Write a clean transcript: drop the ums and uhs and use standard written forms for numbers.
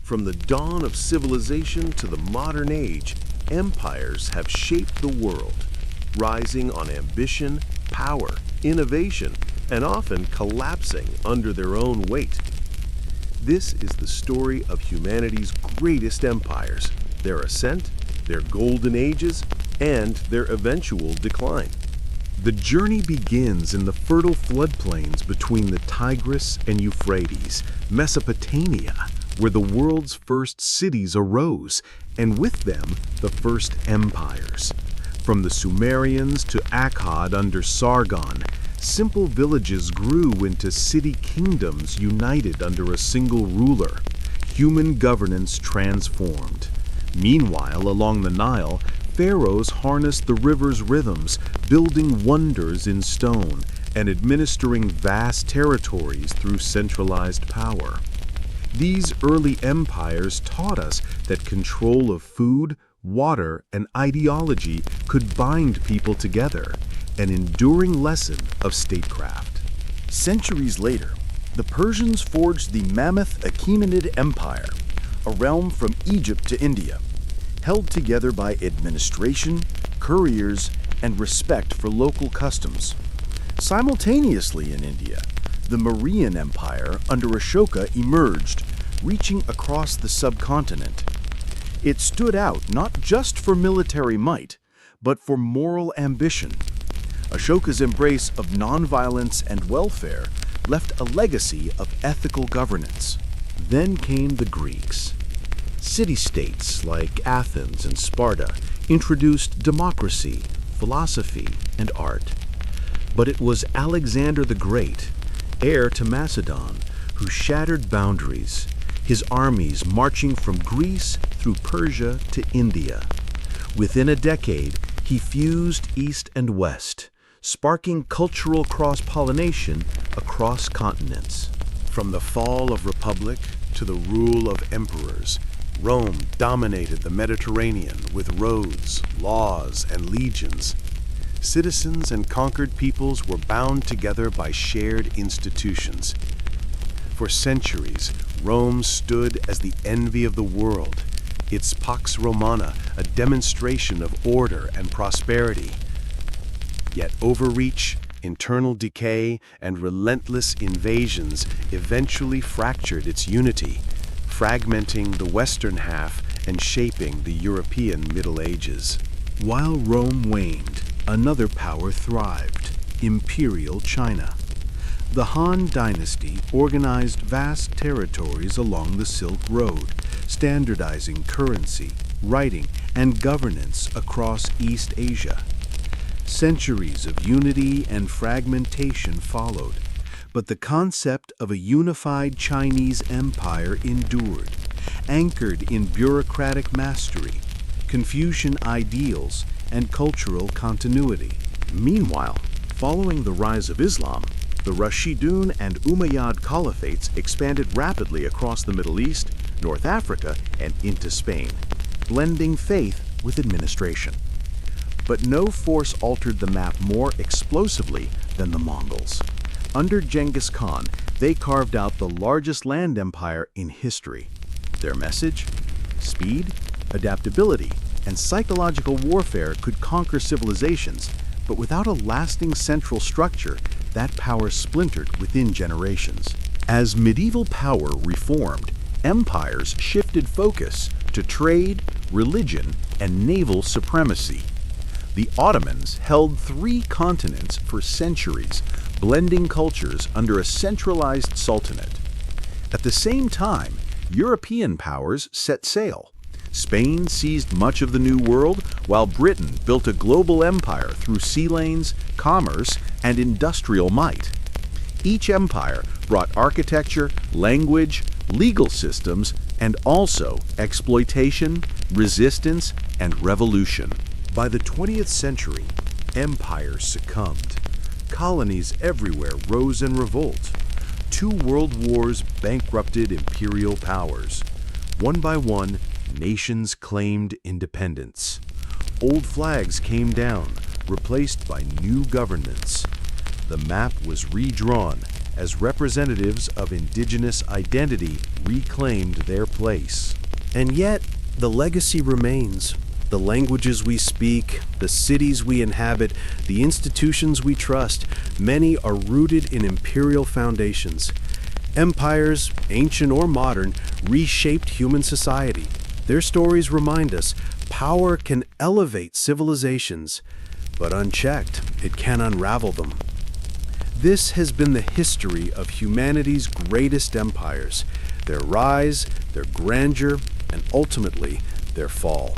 From the dawn of civilization to the modern age, empires have shaped the world, rising on ambition, power, innovation, and often collapsing under their own weight. This is the story of humanity's greatest empires, their ascent, their golden ages, and their eventual decline. The journey begins in the fertile floodplains between the Tigris and Euphrates, Mesopotamia, where the world's first cities arose, and with them the first empires. From the Sumerians to Akkad under Sargon, simple villages grew into city kingdoms united under a single ruler. Human governance transformed. Meanwhile, along the Nile, pharaohs harnessed the river's rhythms, building wonders in stone and administering vast territories through centralized power. These early empires taught us that control of food, water, and ideology could bind people together, an enduring lesson of statecraft. Centuries later, the Persians forged the mammoth Achaemenid Empire, a realm from Egypt to India, held together by administration, couriers, and respect for local customs. Simultaneously in India, the Mauryan Empire under Ashoka emerged, reaching across the subcontinent. It stood out not just for military might, but for moral ambition. Ashoka's embrace of nonviolence and welfare left a legacy of ethical governance. Then came the Greeks. City-states like Athens and Sparta introduced democracy, philosophy, and art. But it was Alexander the Great, heir to Macedon, who shattered boundaries, his armies marching from Greece through Persia to India. Within a decade, he fused East and West, sparking cultural cross-pollination across continents. From the fall of republic to the rule of emperors, Rome dominated the Mediterranean with roads, laws, and legions. Citizens and conquered peoples were bound together by shared institutions. For centuries, Rome stood as the envy of the world, its Pax Romana a demonstration of order and prosperity. Yet overreach, internal decay, and relentless invasions eventually fractured its unity, fragmenting the western half and shaping the European Middle Ages. While Rome waned, another power thrived: Imperial China. The Han Dynasty organized vast territories along the Silk Road, standardizing currency, writing, and governance across East Asia. Centuries of unity and fragmentation followed, but the concept of a unified Chinese empire endured, anchored in bureaucratic mastery, Confucian ideals, and cultural continuity. Meanwhile, following the rise of Islam, the Rashidun and Umayyad caliphates expanded rapidly across the Middle East, North Africa, and into Spain, blending faith with administration. But no force altered the map more explosively than the Mongols. Under Genghis Khan, they carved out the largest land empire in history. Their message? Speed, adaptability, and psychological warfare could conquer civilizations, but without a lasting central structure, that power splintered within generations. As medieval power reformed, empires shifted focus to trade, religion, and naval supremacy. The Ottomans held 3 continents for centuries, blending cultures under a centralized sultanate. At the same time, European powers set sail. Spain seized much of the New World, while Britain built a global empire through sea lanes, commerce, and industrial might. Each empire brought architecture, language, legal systems, and also exploitation, resistance, and revolution. By the 20th century, empires succumbed. Colonies everywhere rose in revolt. 2 world wars bankrupted imperial powers. One by one, nations claimed independence. Old flags came down, replaced by new governments. The map was redrawn, as representatives of indigenous identity reclaimed their place. And yet, the legacy remains. The languages we speak, the cities we inhabit, the institutions we trust, many are rooted in imperial foundations. Empires, ancient or modern, reshaped human society. Their stories remind us power can elevate civilizations, but unchecked, it can unravel them. This has been the history of humanity's greatest empires, their rise, their grandeur, and ultimately, their fall.